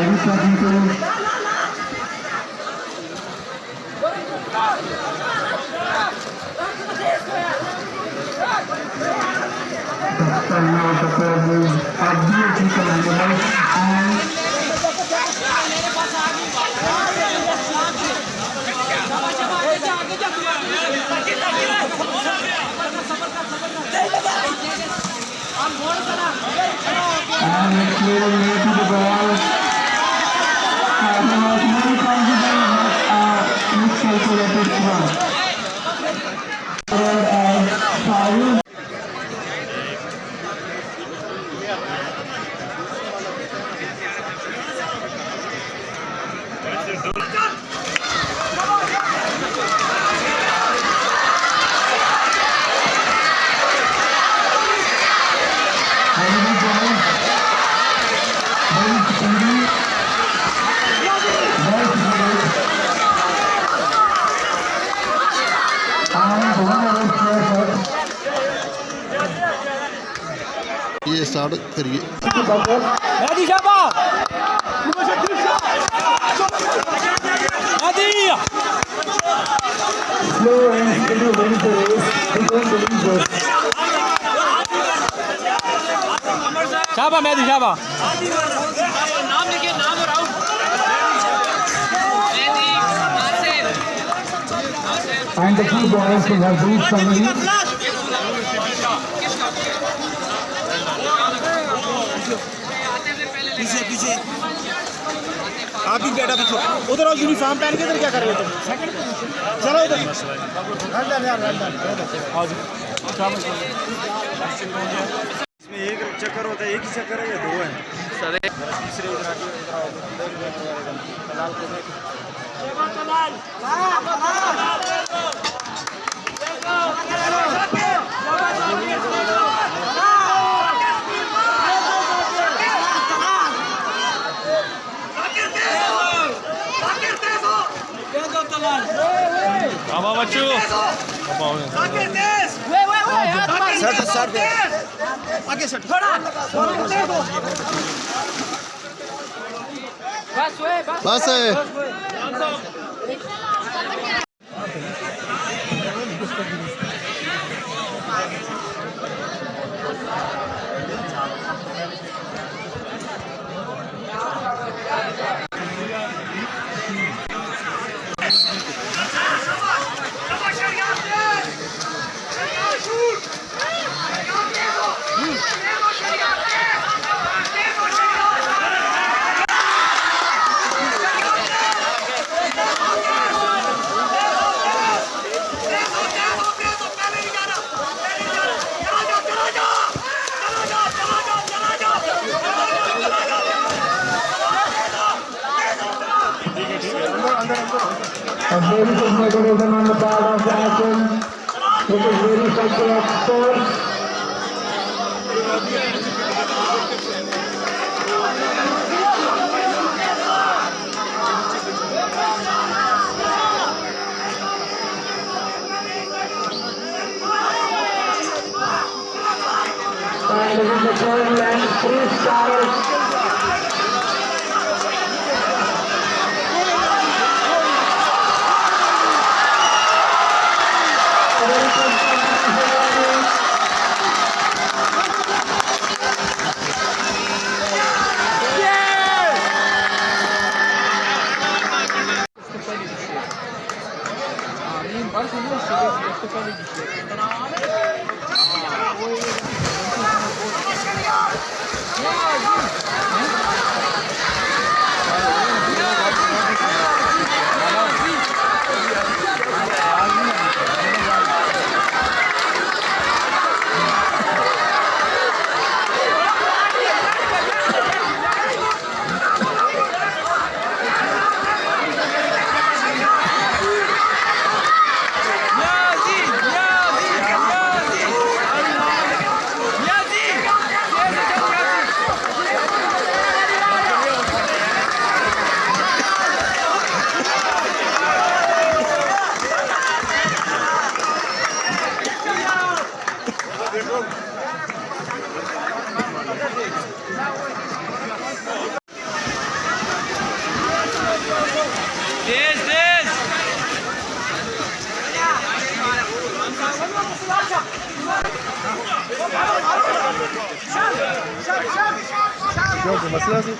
very technical. The players are beautiful and clearing near to the ball. He was very confident but miscalculated run. Foul. ये start करिए Hadi Şaba! Hadi! Slow and steady wins the race. We don't believe this. Şaba Mehdi Şaba. नाम लिखिए नाम और out And the two boys will have reached finally. पीछे पीछे आप ही बेटा पीछे उधर आओ यूनिफॉर्म पहन के इधर क्या कर रहे हो तुम चलो उधर इसमें एक चक्कर होता है एक ही चक्कर है या दो है सर तीसरे उधर Ama maçı. सट आगे सट बस है A very good mechanism on the part of the action, which is very effective at sports. And this is the third and three stars. तेज तेज मसला से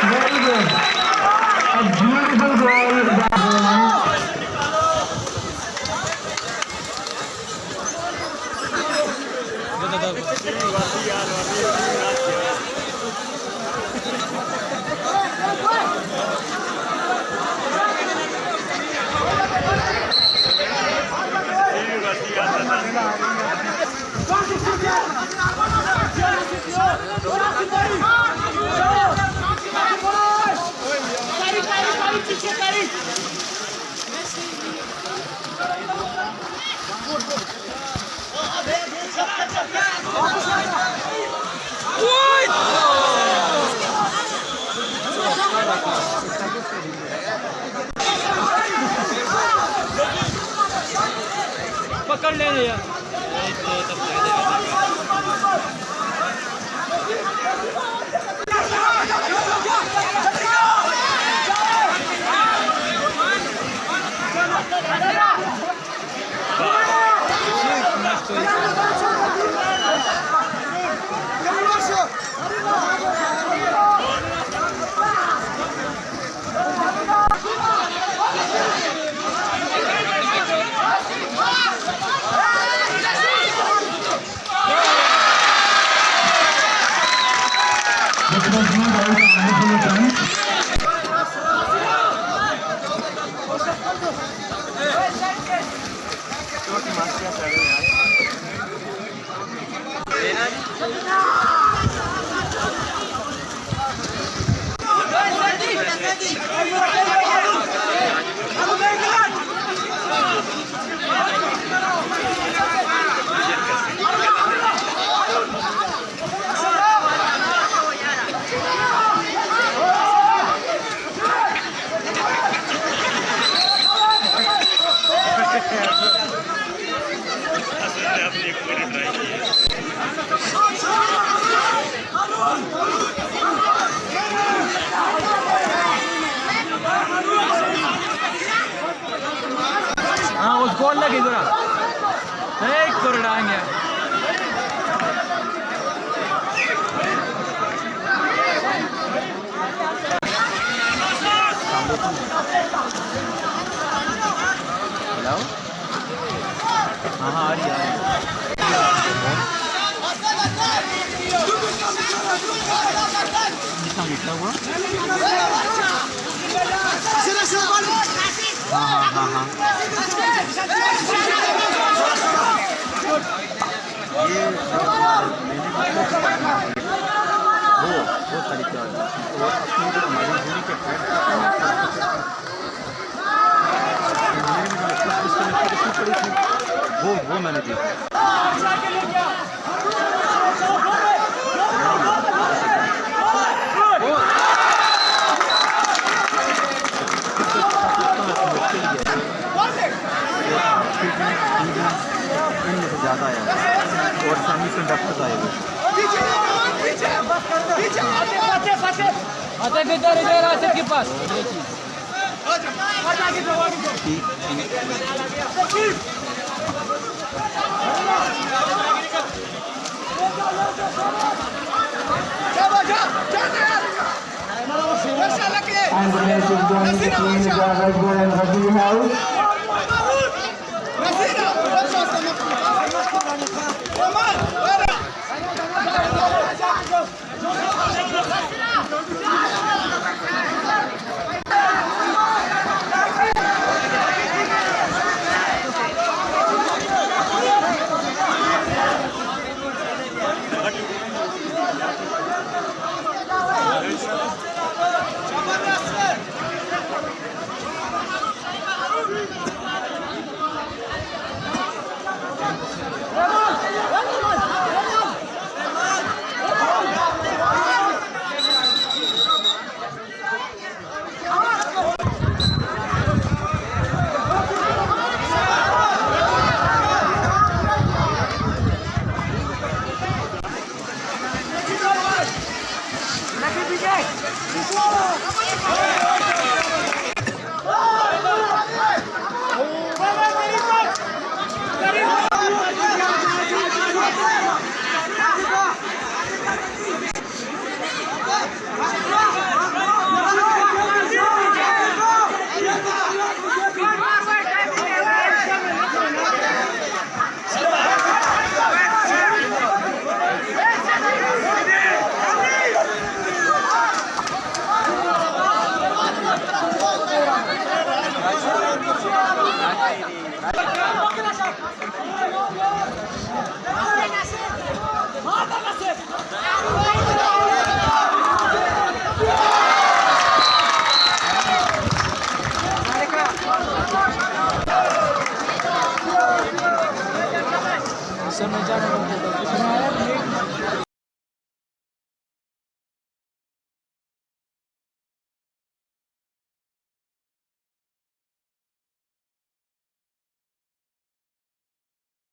Very good. A beautiful goal. पकड़ लेने यार हाँ उस गोल लगी जरा एक करोड़ आएंगे हेलो हाँ हाँ आ रही है कितना मिलता हुआ हाँ हाँ हाँ हाँ ये वो तरीका है वो अपनी जो मजबूरी के वो मैंने देखा ज़्यादा आया और सेमी कंडक्टर आए हुए इधर आसिफ के पास And the match is going between the Rajgul and Rabi House. समाचार